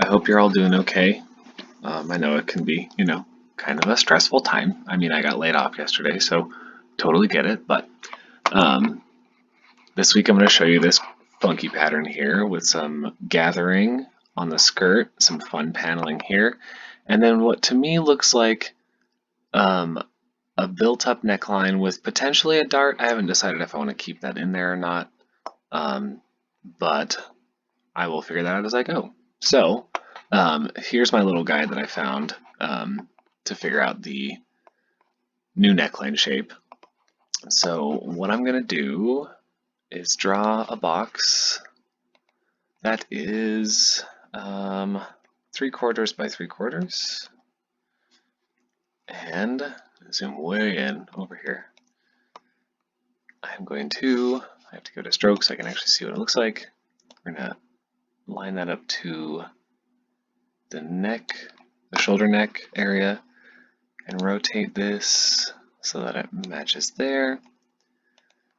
I hope you're all doing okay. I know it can be, kind of a stressful time. I mean, I got laid off yesterday, so totally get it. But um, this week I'm going to show you this funky pattern here with some gathering on the skirt, some fun paneling here, and then what to me looks like um, a built-up neckline with potentially a dart. I haven't decided if I want to keep that in there or not, but I will figure that out as I go. So here's my little guide that I found to figure out the new neckline shape. So what I'm going to do is draw a box that is 3/4 by 3/4, and zoom way in over here. I have to go to stroke so I can actually see what it looks like. We're going to line that up to the shoulder neck area, and rotate this so that it matches there.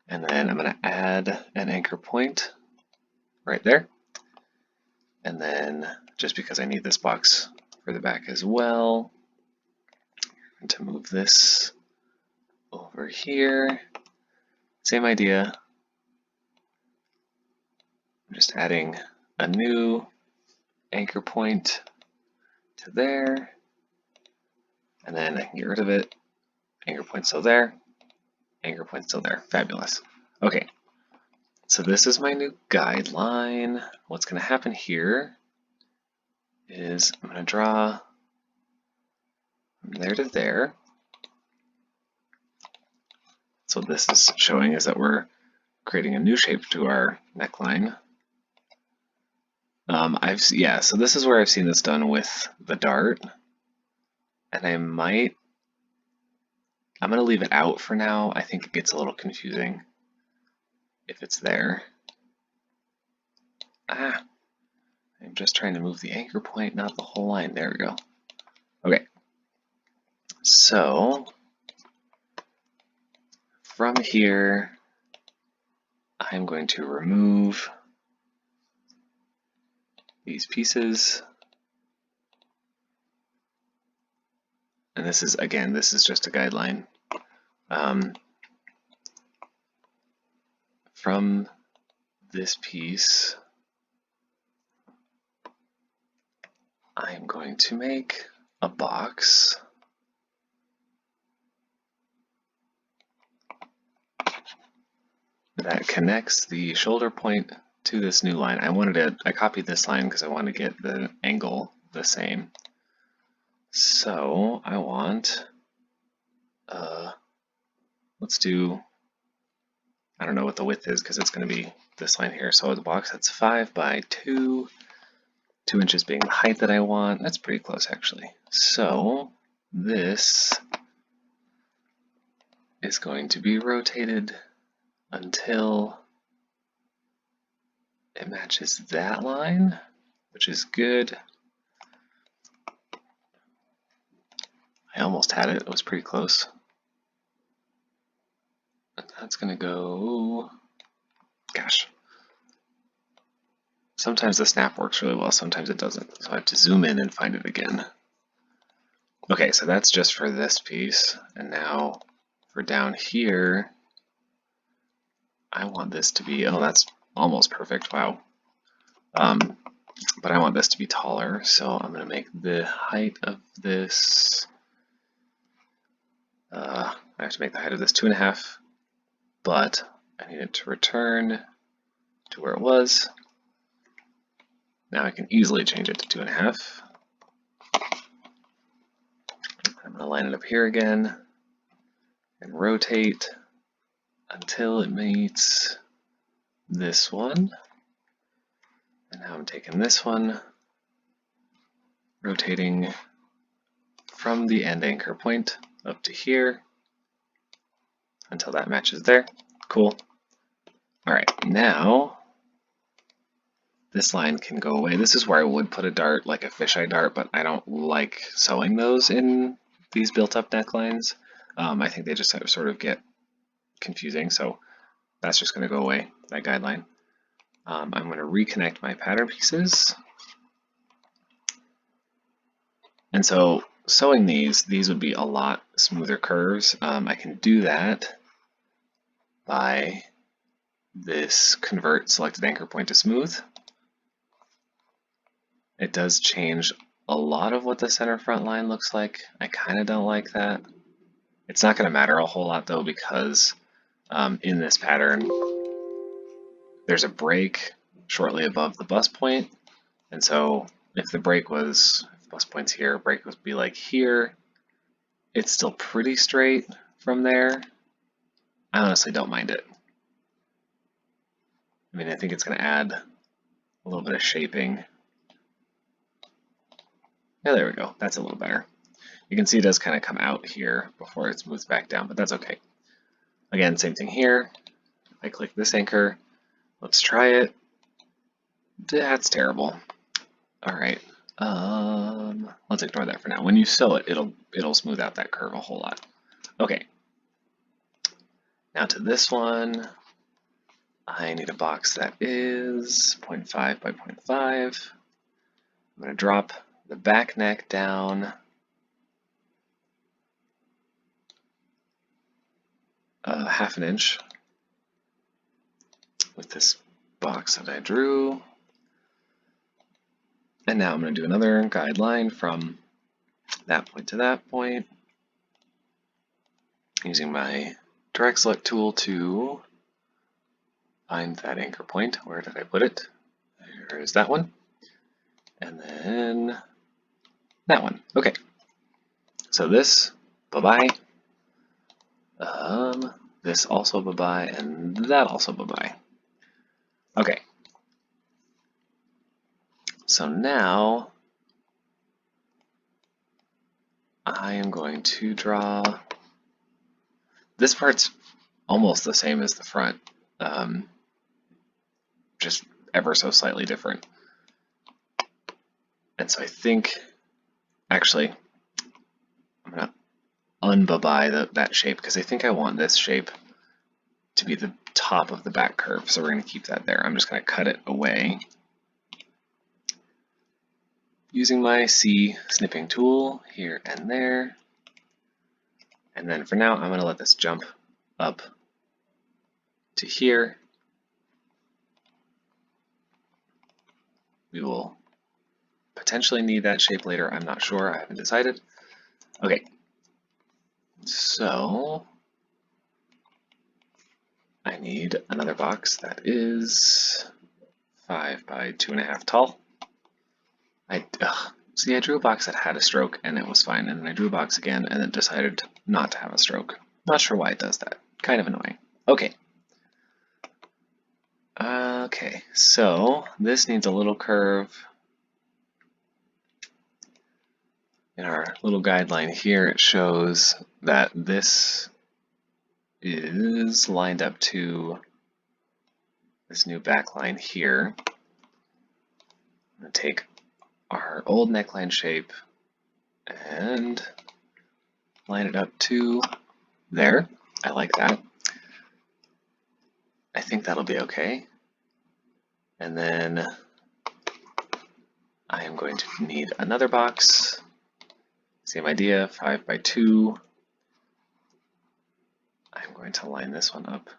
And then I'm going to add an anchor point right there. And then, just because I need this box for the back as well, and to move this over here, same idea. I'm just adding a new anchor point to there, and then I can get rid of it. Anchor point still there, anchor point still there. Fabulous. Okay, so this is my new guideline. What's going to happen here is I'm going to draw from there to there. So what this is showing is that we're creating a new shape to our neckline. So this is where I've seen this done with the dart, and I'm going to leave it out for now. I think it gets a little confusing if it's there. I'm just trying to move the anchor point, not the whole line. There we go. Okay, so from here, I'm going to remove these pieces. And this is just a guideline. From this piece, I'm going to make a box that connects the shoulder point to this new line. I copied this line because I want to get the angle the same. So I want, let's do, I don't know what the width is because it's going to be this line here. So the box that's 5 by 2, 2 inches being the height that I want. That's pretty close actually. So this is going to be rotated until it matches that line, which is good. I almost had it. It was pretty close. And that's going to go, gosh. Sometimes the snap works really well, sometimes it doesn't. So I have to zoom in and find it again. Okay, so that's just for this piece. And now for down here, I want this to be, oh, that's almost perfect. Wow. But I want this to be taller, so I'm going to make the height of this, I have to make the height of this 2.5, but I need it to return to where it was. Now I can easily change it to 2.5. I'm going to line it up here again and rotate until it meets this one. And now I'm taking this one, rotating from the end anchor point up to here until that matches there. Cool. All right, now this line can go away. This is where I would put a dart, like a fisheye dart, but I don't like sewing those in these built-up necklines. I think they just sort of get confusing, so that's just going to go away, that guideline. I'm going to reconnect my pattern pieces. And so sewing these would be a lot smoother curves. I can do that by this convert selected anchor point to smooth. It does change a lot of what the center front line looks like. I kind of don't like that. It's not going to matter a whole lot though, because in this pattern there's a break shortly above the bust point, and so if the break was, if bust point's here, break would be like here, it's still pretty straight from there. I honestly don't mind it. I mean, I think it's going to add a little bit of shaping. Yeah, there we go. That's a little better. You can see it does kind of come out here before it moves back down, but that's okay. Again, same thing here. I click this anchor. Let's try it. That's terrible. All right. Let's ignore that for now. When you sew it, it'll smooth out that curve a whole lot. Okay. Now to this one, I need a box that is 0.5 by 0.5. I'm going to drop the back neck down ½ inch with this box that I drew. And now I'm going to do another guideline from that point to that point, using my direct select tool to find that anchor point. Where did I put it? There is that one. And then that one. Okay. So this, bye-bye. This also bye-bye, and that also bye-bye. Okay. So now I am going to draw, this part's almost the same as the front, just ever so slightly different. And so I think, actually, I'm going to un-bye-bye that shape, because I think I want this shape to be the top of the back curve, so we're going to keep that there. I'm just going to cut it away using my C snipping tool here and there. And then for now, I'm going to let this jump up to here. We will potentially need that shape later. I'm not sure. I haven't decided. Okay. So I need another box that is 5 by 2.5 tall. See, I drew a box that had a stroke and it was fine, and then I drew a box again and then decided not to have a stroke. Not sure why it does that. Kind of annoying. Okay. Okay, so this needs a little curve. In our little guideline here, it shows that this is lined up to this new back line here. I'm going to take our old neckline shape and line it up to there. I like that. I think that'll be okay. And then I am going to need another box. Same idea, 5 by 2. I'm going to line this one up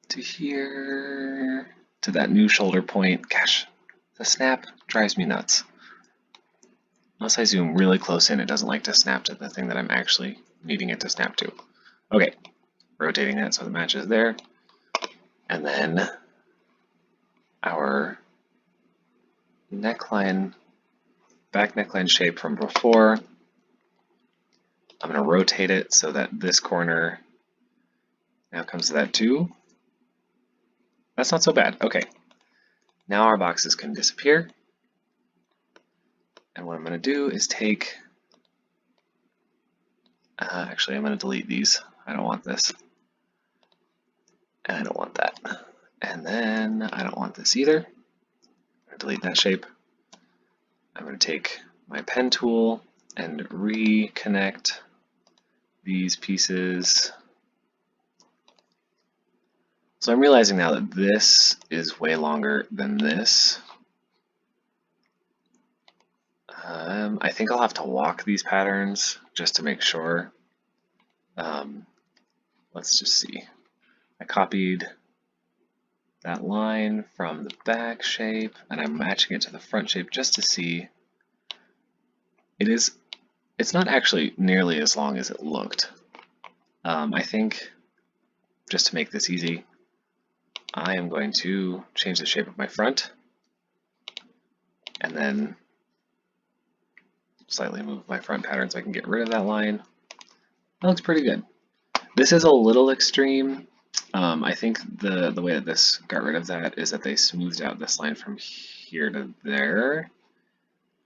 to here, to that new shoulder point. Gosh, the snap drives me nuts. Unless I zoom really close in, it doesn't like to snap to the thing that I'm actually needing it to snap to. Okay, rotating that so the match is there. And then our neckline, back neckline shape from before, I'm going to rotate it so that this corner now comes to that too. That's not so bad. Okay, now our boxes can disappear. And what I'm going to do is take, actually I'm going to delete these. I don't want this. And I don't want that. And then I don't want this either. I'm going to delete that shape. I'm going to take my pen tool and reconnect these pieces. So I'm realizing now that this is way longer than this. I think I'll have to walk these patterns just to make sure. Let's just see. I copied that line from the back shape and I'm matching it to the front shape just to see. It's not actually nearly as long as it looked. I think just to make this easy, I am going to change the shape of my front and then slightly move my front pattern so I can get rid of that line. That looks pretty good. This is a little extreme. I think the way that this got rid of that is that they smoothed out this line from here to there,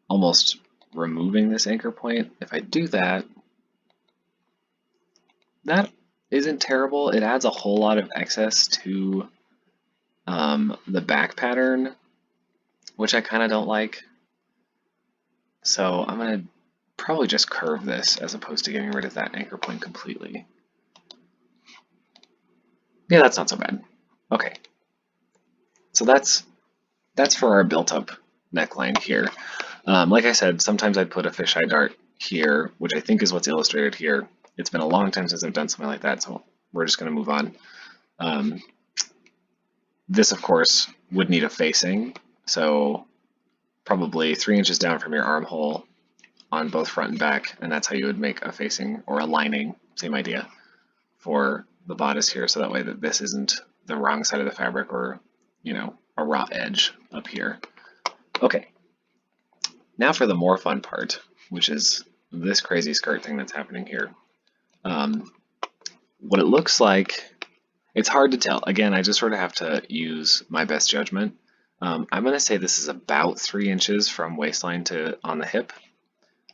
almost removing this anchor point. If I do that, that isn't terrible. It adds a whole lot of excess to the back pattern, which I kind of don't like. So I'm going to probably just curve this as opposed to getting rid of that anchor point completely. Yeah, that's not so bad. Okay, so that's for our built-up neckline here. Like I said, sometimes I'd put a fisheye dart here, which I think is what's illustrated here. It's been a long time since I've done something like that, so we're just going to move on. This, of course, would need a facing, so probably 3 inches down from your armhole on both front and back, and that's how you would make a facing or a lining, same idea, for the bodice here, so that way that this isn't the wrong side of the fabric or, you know, a raw edge up here. Okay, now for the more fun part, which is this crazy skirt thing that's happening here. What it looks like, it's hard to tell. Again, I just sort of have to use my best judgment. I'm going to say this is about 3 inches from waistline to on the hip.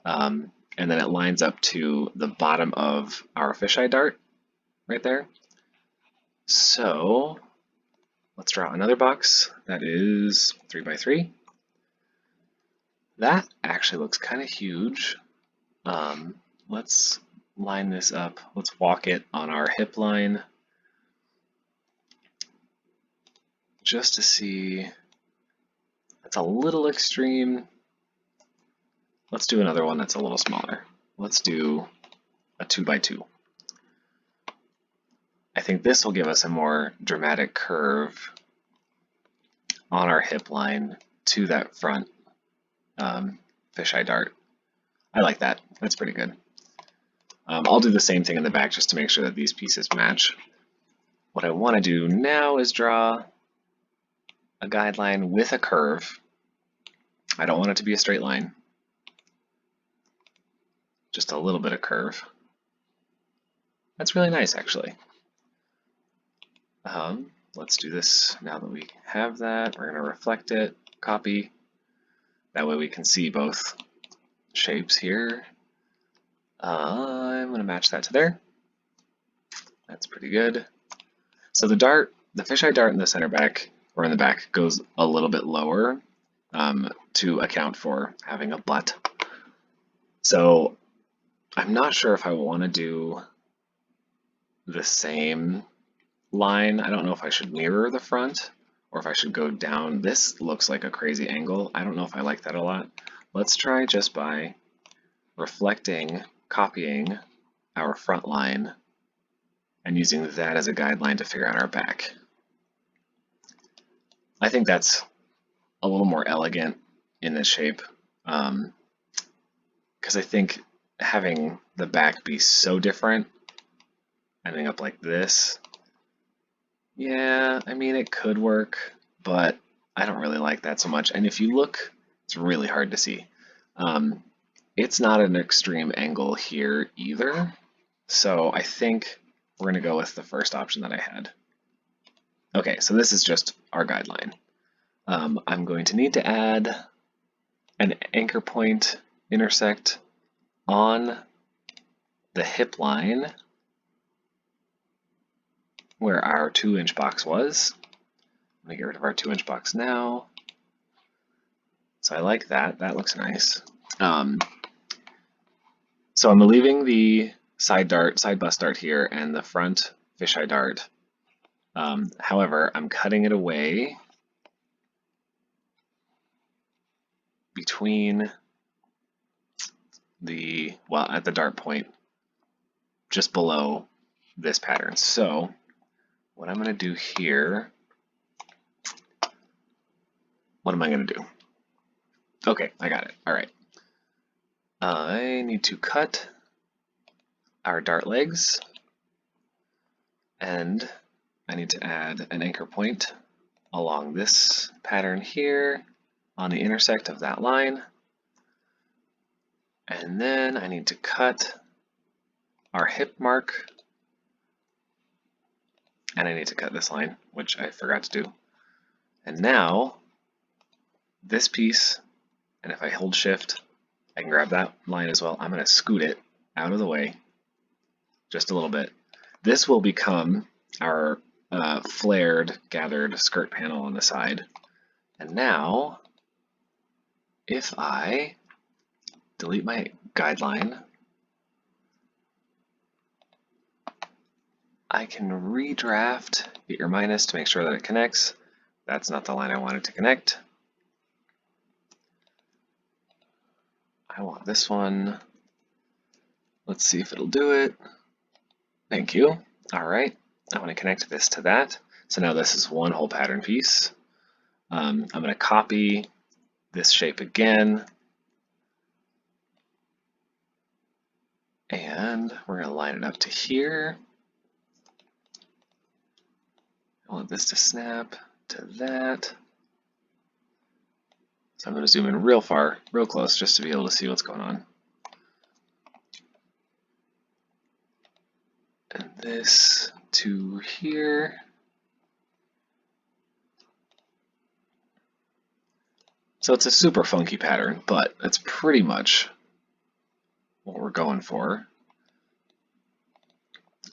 And then it lines up to the bottom of our fisheye dart right there. So let's draw another box that is 3 by 3. That actually looks kind of huge. Let's line this up. Let's walk it on our hip line just to see. That's a little extreme. Let's do another one that's a little smaller. Let's do a 2 by 2. I think this will give us a more dramatic curve on our hip line to that front fisheye dart. I like that. That's pretty good. I'll do the same thing in the back just to make sure that these pieces match. What I want to do now is draw a guideline with a curve. I don't want it to be a straight line. Just a little bit of curve. That's really nice, actually. Let's do this now that we have that. We're going to reflect it, copy. That way we can see both shapes here. I'm going to match that to there. That's pretty good. So the dart, the fisheye dart in the center back, or in the back, goes a little bit lower to account for having a butt. So I'm not sure if I want to do the same line. I don't know if I should mirror the front or if I should go down. This looks like a crazy angle. I don't know if I like that a lot. Let's try just by reflecting, copying our front line and using that as a guideline to figure out our back. I think that's a little more elegant in this shape because I think having the back be so different, ending up like this, yeah, I mean, it could work, but I don't really like that so much. And if you look, it's really hard to see. It's not an extreme angle here either. So I think we're going to go with the first option that I had. Okay, so this is just our guideline. I'm going to need to add an anchor point intersect on the hip line where our 2-inch box was. I'm going to get rid of our 2-inch box now. So I like that. That looks nice. So I'm leaving the side bust dart here and the front fisheye dart. However, I'm cutting it away between at the dart point just below this pattern. So what I'm going to do here, what am I going to do? Okay, I got it. All right. I need to cut our dart legs, and I need to add an anchor point along this pattern here on the intersect of that line. And then I need to cut our hip mark, and I need to cut this line, which I forgot to do. And now this piece, and if I hold shift, I can grab that line as well. I'm going to scoot it out of the way just a little bit. This will become our flared gathered skirt panel on the side. And now if I delete my guideline, I can redraft, get your minus to make sure that it connects. That's not the line I wanted to connect. I want this one. Let's see if it'll do it. Thank you. All right, I want to connect this to that. So now this is one whole pattern piece. I'm going to copy this shape again. And we're going to line it up to here. I want this to snap to that. So I'm going to zoom in real far, real close, just to be able to see what's going on. And this to here. So it's a super funky pattern, but it's pretty much what we're going for.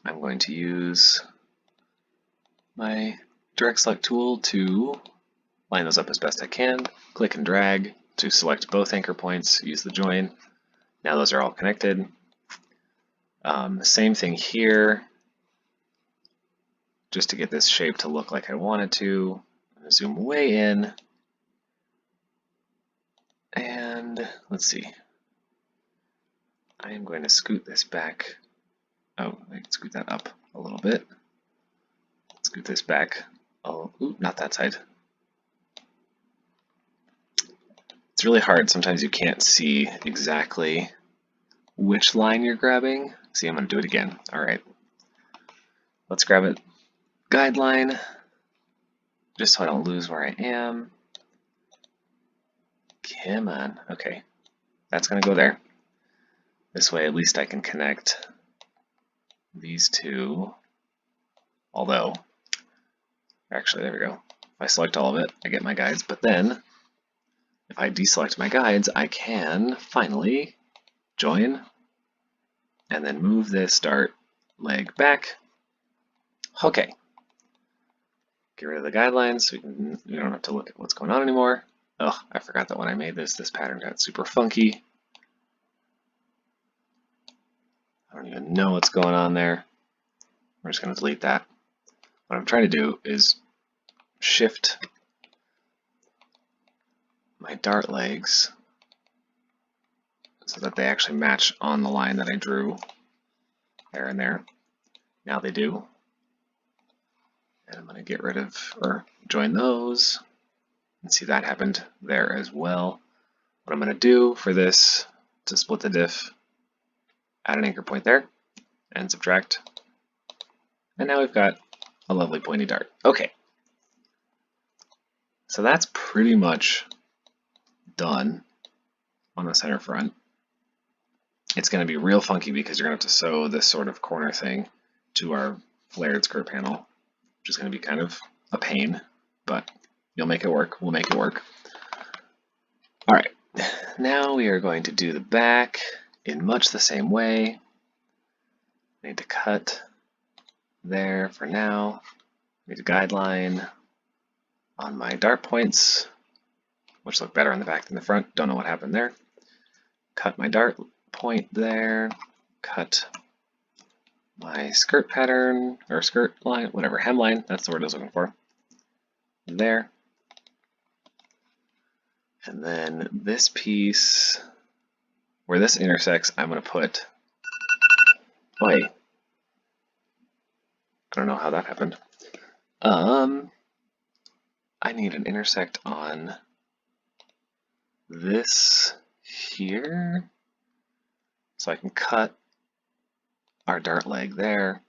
I'm going to use my direct select tool to line those up as best I can. Click and drag to select both anchor points, use the join. Now those are all connected. Same thing here, just to get this shape to look like I want it to. I'm going to zoom way in. And let's see. I am going to scoot this back. Oh, I can scoot that up a little bit. Scoot this back. Oh, ooh, not that side. It's really hard. Sometimes you can't see exactly which line you're grabbing. See, I'm going to do it again. All right. Let's grab it. Guideline, just so I don't lose where I am. Come on. Okay. That's going to go there. This way, at least I can connect these two. Although, actually, there we go. If I select all of it, I get my guides. But then, if I deselect my guides, I can finally join and then move this dart leg back. Okay. Get rid of the guidelines so we don't have to look at what's going on anymore. Oh, I forgot that when I made this pattern got super funky. I don't even know what's going on there. We're just going to delete that. What I'm trying to do is shift my dart legs so that they actually match on the line that I drew there and there. Now they do. And I'm going to get rid of, or join those. And see that happened there as well. What I'm going to do for this, to split the diff, add an anchor point there, and subtract. And now we've got a lovely pointy dart. Okay. So that's pretty much done on the center front. It's going to be real funky because you're going to have to sew this sort of corner thing to our flared skirt panel, which is going to be kind of a pain, but you'll make it work. We'll make it work. All right, now we are going to do the back in much the same way. I need to cut there for now. I need a guideline on my dart points, which look better on the back than the front. Don't know what happened there. Cut my dart point there. Cut my skirt pattern, or skirt line, whatever, hemline, that's the word I was looking for. There. And then this piece, where this intersects, I'm going to put, wait, I don't know how that happened. I need an intersect on this here, so I can cut our dart leg there,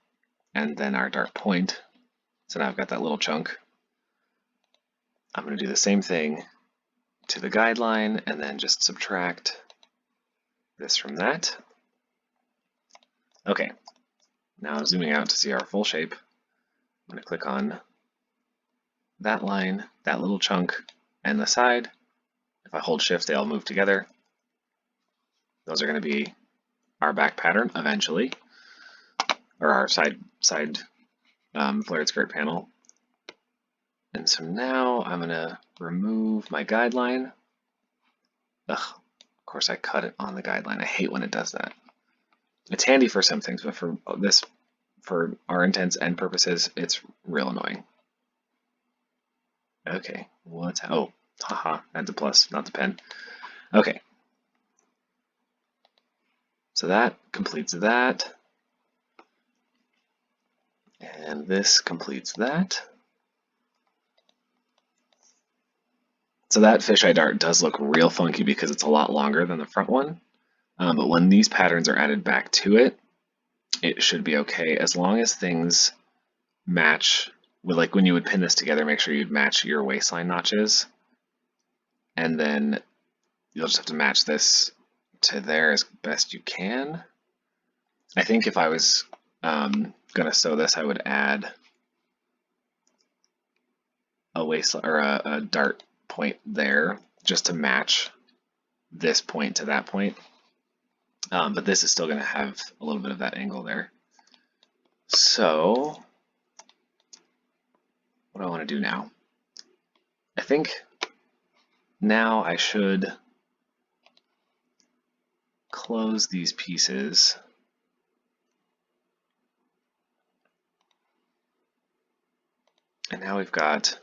and then our dart point. So now I've got that little chunk. I'm going to do the same thing to the guideline, and then just subtract this from that. Okay, now zooming out to see our full shape, I'm going to click on that line, that little chunk, and the side. If I hold shift, they all move together. Those are going to be our back pattern eventually, or our side flared skirt panel. And so now I'm going to remove my guideline. Ugh, of course I cut it on the guideline. I hate when it does that. It's handy for some things, but for this, for our intents and purposes, it's real annoying. Okay, what's, oh, haha, that's a plus, not the pen. Okay. So that completes that. And this completes that. So that fisheye dart does look real funky because it's a lot longer than the front one. But when these patterns are added back to it, it should be okay as long as things match. Like when you would pin this together, make sure you'd match your waistline notches. And then you'll just have to match this to there as best you can. I think if I was going to sew this, I would add a waistline or a dart point there just to match this point to that point. But this is still going to have a little bit of that angle there. So what do I want to do now? I think now I should close these pieces. And now we've got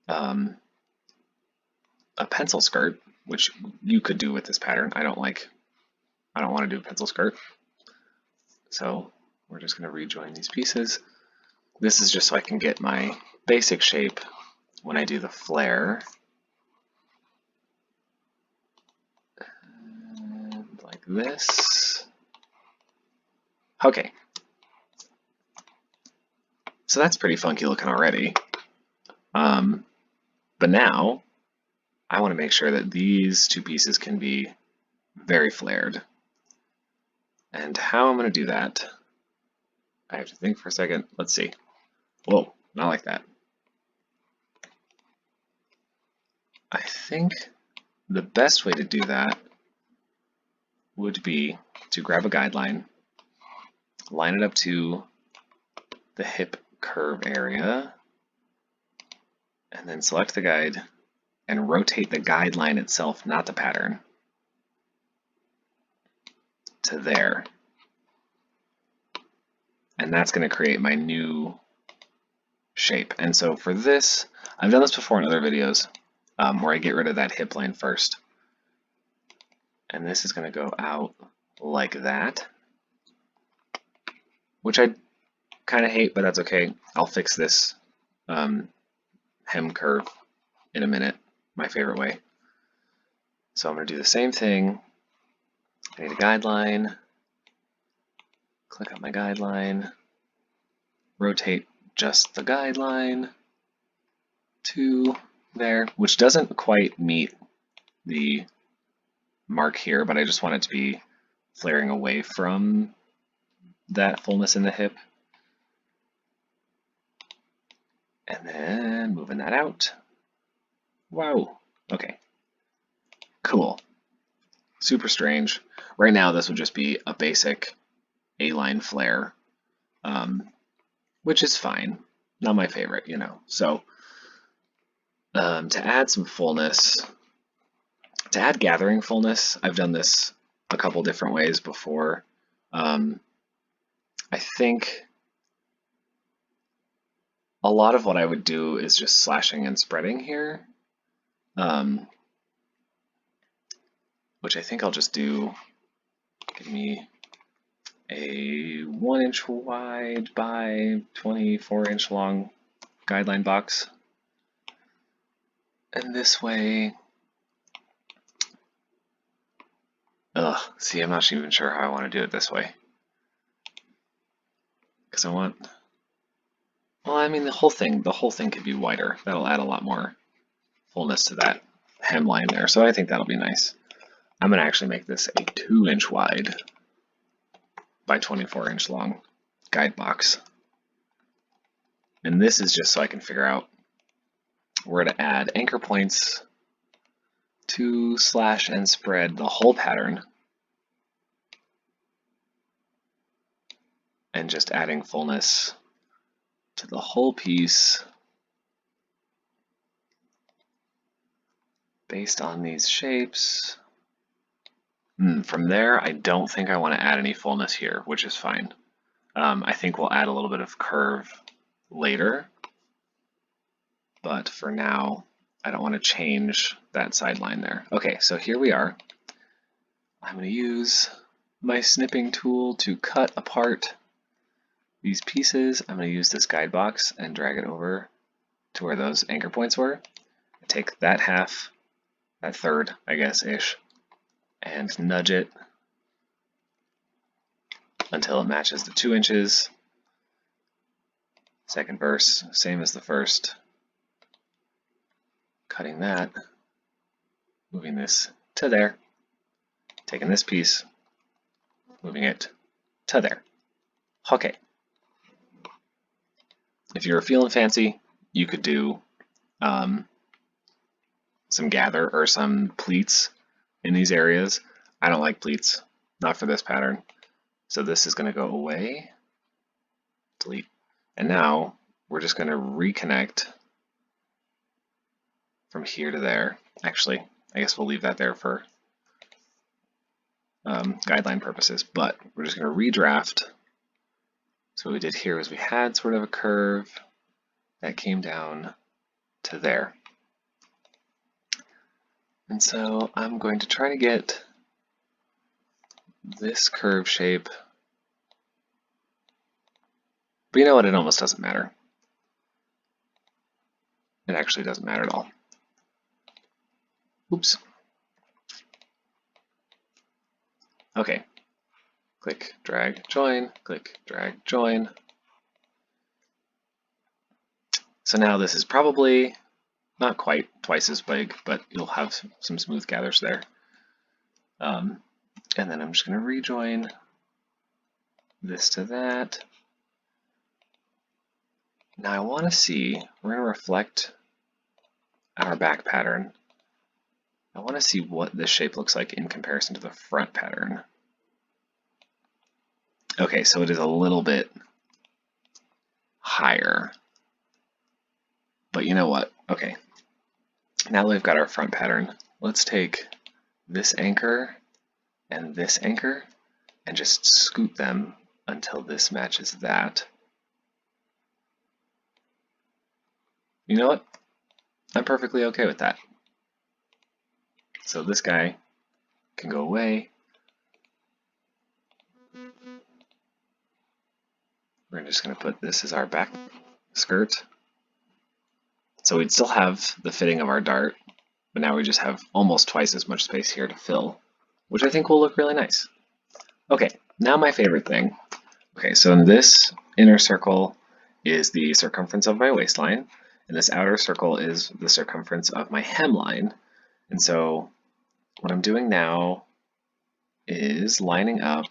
a pencil skirt, which you could do with this pattern. I don't want to do a pencil skirt. So we're just going to rejoin these pieces. This is just so I can get my basic shape when I do the flare. And like this. Okay. So that's pretty funky looking already. But now I want to make sure that these two pieces can be very flared. And how I'm going to do that, I have to think for a second. Let's see. Whoa, not like that. I think the best way to do that would be to grab a guideline, line it up to the hip curve area, and then select the guide and rotate the guideline itself, not the pattern, to there. And that's going to create my new shape. And so for this, I've done this before in other videos where I get rid of that hip line first. And this is going to go out like that, which I kind of hate, but that's okay. I'll fix this hem curve in a minute, my favorite way. So I'm going to do the same thing. I need a guideline, click on my guideline, rotate just the guideline to there, which doesn't quite meet the mark here, but I just want it to be flaring away from that fullness in the hip. And then moving that out. Wow, okay, cool. Super strange. Right now this would just be a basic A-line flare, which is fine. Not my favorite, you know. So to add some fullness, to add gathering fullness, I've done this a couple different ways before. I think a lot of what I would do is just slashing and spreading here. which I think I'll just do, give me a 1 inch wide by 24 inch long guideline box. And this way, see, I'm not even sure how I want to do it this way. Because I want, well, I mean, the whole thing could be wider. That'll add a lot more fullness to that hemline there. So I think that'll be nice. I'm going to actually make this a 2 inch wide by 24 inch long guide box. And this is just so I can figure out where to add anchor points to slash and spread the whole pattern, and just adding fullness to the whole piece based on these shapes. From there, I don't think I want to add any fullness here, which is fine. I think we'll add a little bit of curve later, but for now, I don't want to change that sideline there. Okay, so here we are. I'm going to use my snipping tool to cut apart these pieces. I'm going to use this guide box and drag it over to where those anchor points were. Take that half, that third, I guess, ish, and nudge it until it matches the 2 inches. Second verse, same as the first. Cutting that, moving this to there, taking this piece, moving it to there. Okay. If you're feeling fancy, you could do some gather or some pleats in these areas. I don't like pleats, not for this pattern. So this is going to go away, delete, and now we're just going to reconnect from here to there. Actually, I guess we'll leave that there for guideline purposes, but we're just going to redraft. So what we did here was we had sort of a curve that came down to there. And so I'm going to try to get this curve shape, but you know what, it almost doesn't matter. It actually doesn't matter at all. Oops. Okay, click, drag, join, click, drag, join. So now this is probably not quite twice as big, but you'll have some smooth gathers there. And then I'm just going to rejoin this to that. Now I want to see, we're going to reflect our back pattern. I want to see what this shape looks like in comparison to the front pattern. Okay, so it is a little bit higher. But you know what? Okay, now that we've got our front pattern, let's take this anchor and just scoot them until this matches that. You know what? I'm perfectly okay with that. So this guy can go away. We're just going to put this as our back skirt. So we'd still have the fitting of our dart, but now we just have almost twice as much space here to fill, which I think will look really nice. Okay, now my favorite thing. Okay, so in this inner circle is the circumference of my waistline, and this outer circle is the circumference of my hemline. And so what I'm doing now is lining up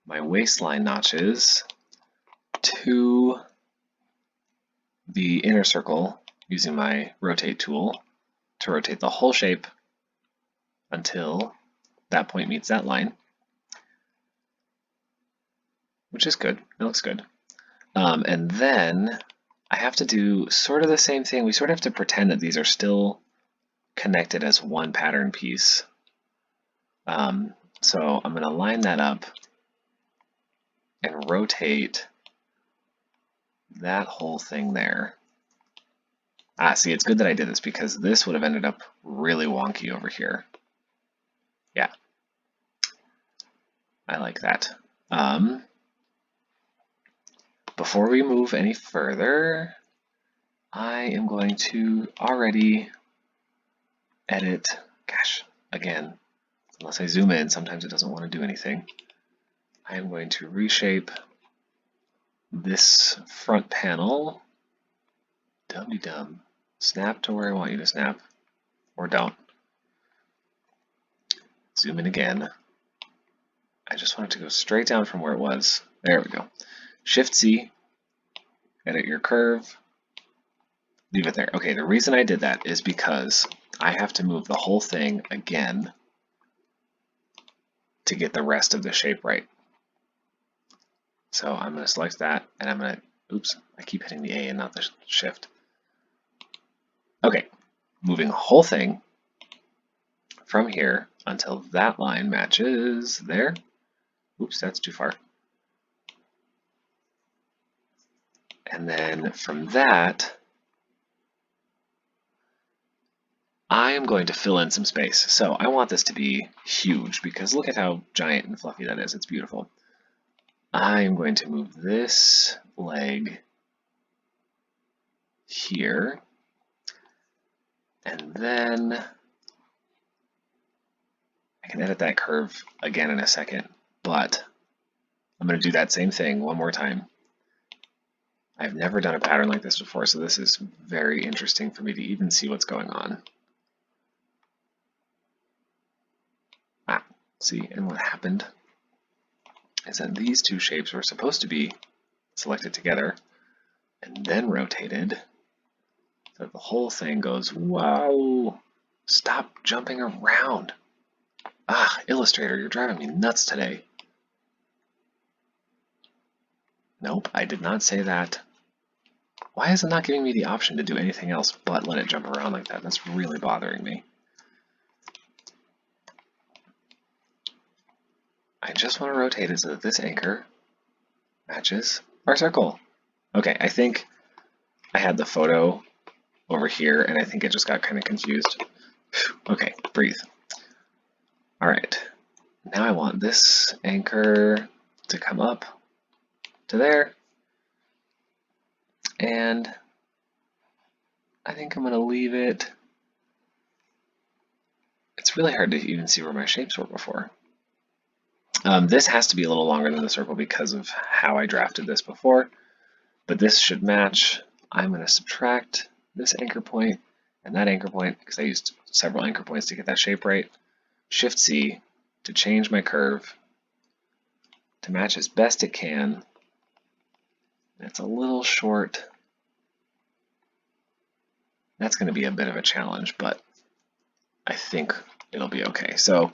my waistline notches to the inner circle using my rotate tool to rotate the whole shape until that point meets that line, which is good. It looks good. And then I have to do sort of the same thing. We sort of have to pretend that these are still connected as one pattern piece. So I'm going to line that up and rotate that whole thing there. See, it's good that I did this because this would have ended up really wonky over here. Yeah, I like that. Before we move any further, I am going to already edit. Gosh, again, unless I zoom in, sometimes it doesn't want to do anything. I am going to reshape this front panel. Dum-de-dum. Snap to where I want you to snap, or don't. Zoom in again. I just want it to go straight down from where it was. There we go. Shift-C, edit your curve, leave it there. Okay, the reason I did that is because I have to move the whole thing again to get the rest of the shape right. So I'm going to select that, and I'm going to, oops, I keep hitting the A and not the shift. Okay, moving the whole thing from here until that line matches there. Oops, that's too far. And then from that, I am going to fill in some space. So I want this to be huge because look at how giant and fluffy that is. It's beautiful. I am going to move this leg here. And then I can edit that curve again in a second, but I'm going to do that same thing one more time. I've never done a pattern like this before, so this is very interesting for me to even see what's going on. See, and what happened is that these two shapes were supposed to be selected together and then rotated so that the whole thing goes, wow, stop jumping around. Illustrator, you're driving me nuts today. Nope, I did not say that. Why is it not giving me the option to do anything else but let it jump around like that? That's really bothering me. I just want to rotate it so that this anchor matches our circle. Okay, I think I had the photo over here and I think it just got kind of confused. Okay, breathe. All right, now I want this anchor to come up to there. And I think I'm going to leave it. It's really hard to even see where my shapes were before. This has to be a little longer than the circle because of how I drafted this before, but this should match. I'm going to subtract this anchor point and that anchor point because I used several anchor points to get that shape right. Shift-C to change my curve to match as best it can. It's a little short. That's going to be a bit of a challenge, but I think it'll be okay. So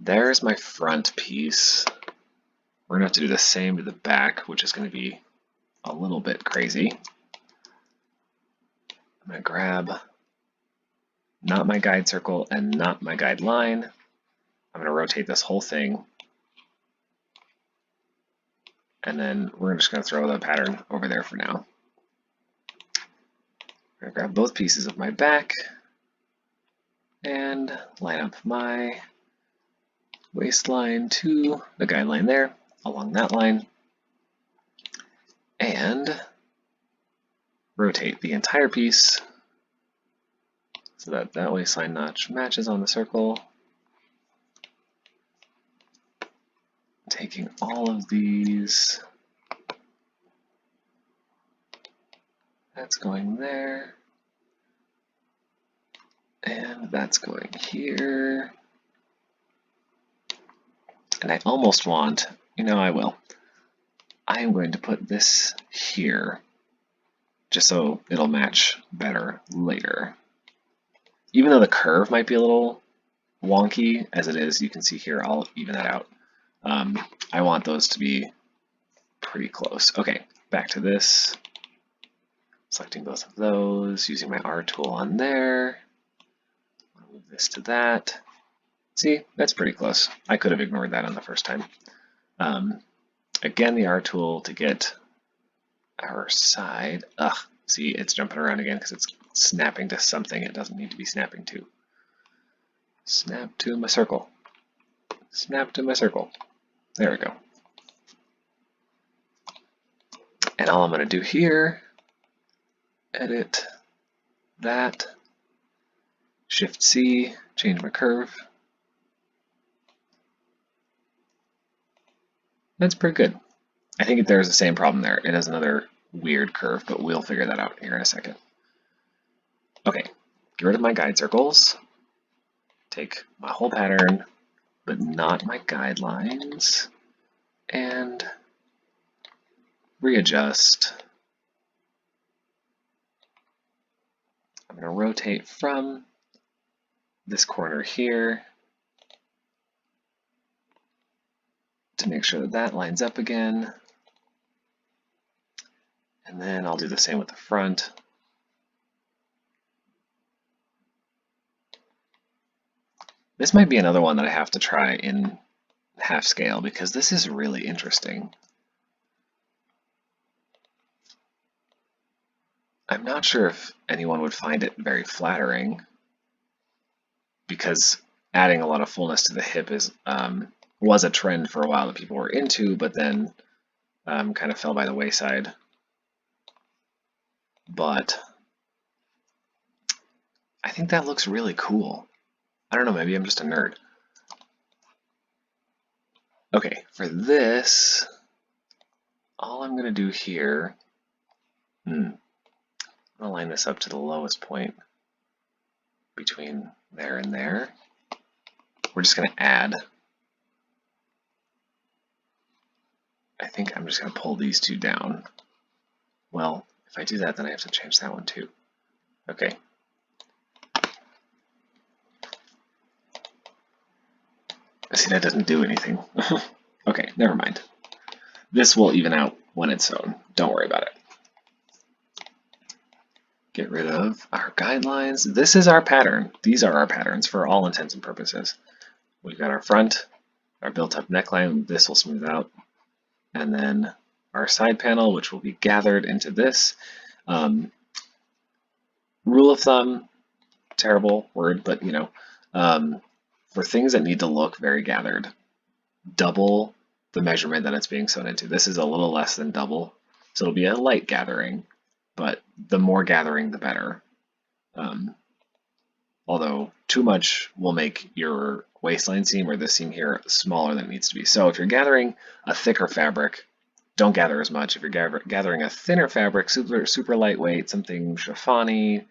there's my front piece. We're going to have to do the same to the back, which is going to be a little bit crazy. I'm going to grab not my guide circle and not my guide line. I'm going to rotate this whole thing. And then we're just going to throw the pattern over there for now. I'm going to grab both pieces of my back and line up my waistline to the guideline there, along that line, and rotate the entire piece so that that waistline notch matches on the circle. Taking all of these, that's going there, and that's going here. And I almost want, I will. I am going to put this here just so it'll match better later. Even though the curve might be a little wonky as it is, you can see here, I'll even that out. I want those to be pretty close. Okay, back to this. Selecting both of those, using my R tool on there. I'll move this to that. See, that's pretty close. I could have ignored that on the first time. Again, the R tool to get our side. See, it's jumping around again because it's snapping to something it doesn't need to be snapping to. Snap to my circle. snap to my circle. There we go. And all I'm going to do here, edit that, Shift C, change my curve. That's pretty good. I think there's the same problem there. It has another weird curve, but we'll figure that out here in a second. Okay, get rid of my guide circles. Take my whole pattern, but not my guidelines, and readjust. I'm going to rotate from this corner here to make sure that that lines up again. And then I'll do the same with the front. This might be another one that I have to try in half scale because this is really interesting. I'm not sure if anyone would find it very flattering because adding a lot of fullness to the hip was a trend for a while that people were into, but then kind of fell by the wayside. But I think that looks really cool. I don't know, maybe I'm just a nerd. Okay, for this, all I'm going to do here, I'm going to line this up to the lowest point between there and there. We're just going to add. I think I'm just going to pull these two down. Well, if I do that, then I have to change that one too. Okay. See, that doesn't do anything. Okay, never mind. This will even out when it's sewn. Don't worry about it. Get rid of our guidelines. This is our pattern. These are our patterns for all intents and purposes. We've got our front, our built-up neckline. This will smooth out. And then our side panel, which will be gathered into this. Rule of thumb, terrible word, but you know, for things that need to look very gathered, double the measurement that it's being sewn into. This is a little less than double, so it'll be a light gathering, but the more gathering, the better. Although too much will make your waistline seam or this seam here smaller than it needs to be. So if you're gathering a thicker fabric, don't gather as much. If you're gathering a thinner fabric, super lightweight, something chiffon-y,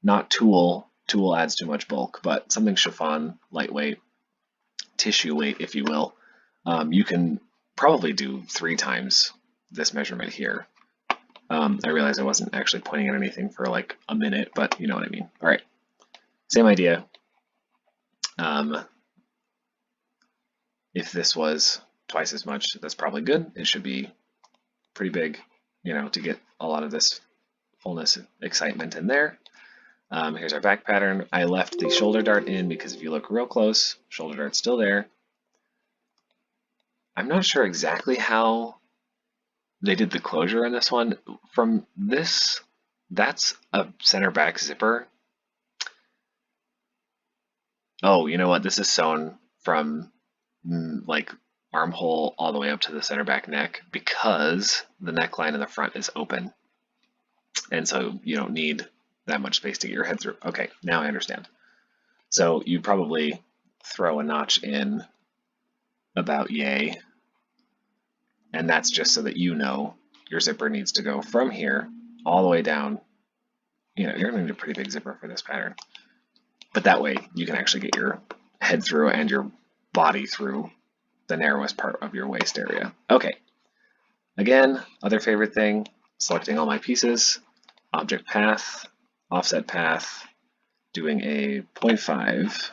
not tulle. Tulle adds too much bulk, but something chiffon, lightweight, tissue weight, if you will, you can probably do 3 times this measurement here. I realized I wasn't actually pointing at anything for like a minute, but you know what I mean. All right, same idea. If this was twice as much, that's probably good. It should be pretty big, you know, to get a lot of this fullness excitement in there. Here's our back pattern. I left the shoulder dart in because if you look real close, shoulder dart's still there. I'm not sure exactly how they did the closure in this one. From this, that's a center back zipper. Oh, you know what? This is sewn from like armhole all the way up to the center back neck because the neckline in the front is open. And so you don't need that much space to get your head through. Okay, now I understand. So you probably throw a notch in about yay, and that's just so that you know your zipper needs to go from here all the way down. You know, you're going to need a pretty big zipper for this pattern, but that way you can actually get your head through and your body through the narrowest part of your waist area. Okay, again, other favorite thing, selecting all my pieces, object path, offset path, doing a 0.5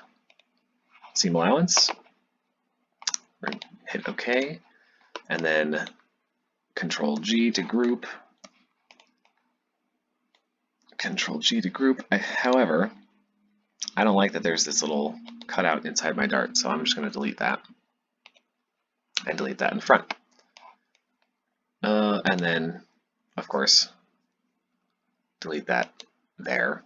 seam allowance, hit OK, and then Control G to group, Control G to group. However, I don't like that there's this little cutout inside my dart, so I'm just going to delete that and delete that in front. And then, of course, delete that there.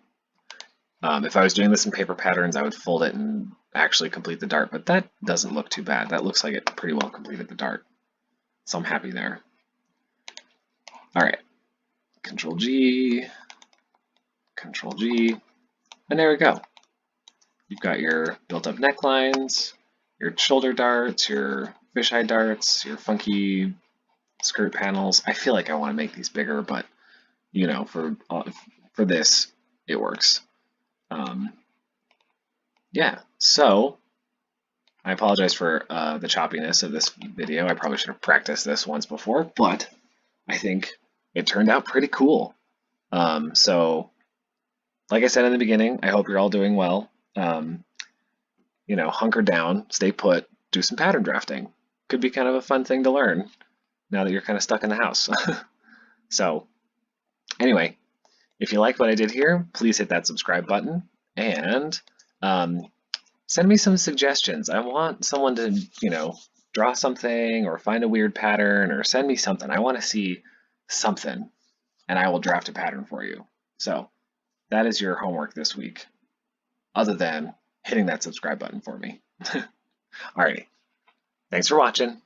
If I was doing this in paper patterns, I would fold it and actually complete the dart, but that doesn't look too bad. That looks like it pretty well completed the dart. So I'm happy there. All right, Control G, Control G, and there we go. You've got your built-up necklines, your shoulder darts, your fisheye darts, your funky skirt panels. I feel like I want to make these bigger, but you know, for this, it works. Yeah, so I apologize for the choppiness of this video. I probably should have practiced this once before, but I think it turned out pretty cool. So, like I said in the beginning, I hope you're all doing well. You know, hunker down, stay put, do some pattern drafting. Could be kind of a fun thing to learn now that you're kind of stuck in the house. So, anyway, if you like what I did here, please hit that subscribe button and send me some suggestions. I want someone to, you know, draw something or find a weird pattern or send me something. I want to see something and I will draft a pattern for you. So that is your homework this week, other than hitting that subscribe button for me. Alrighty, thanks for watching.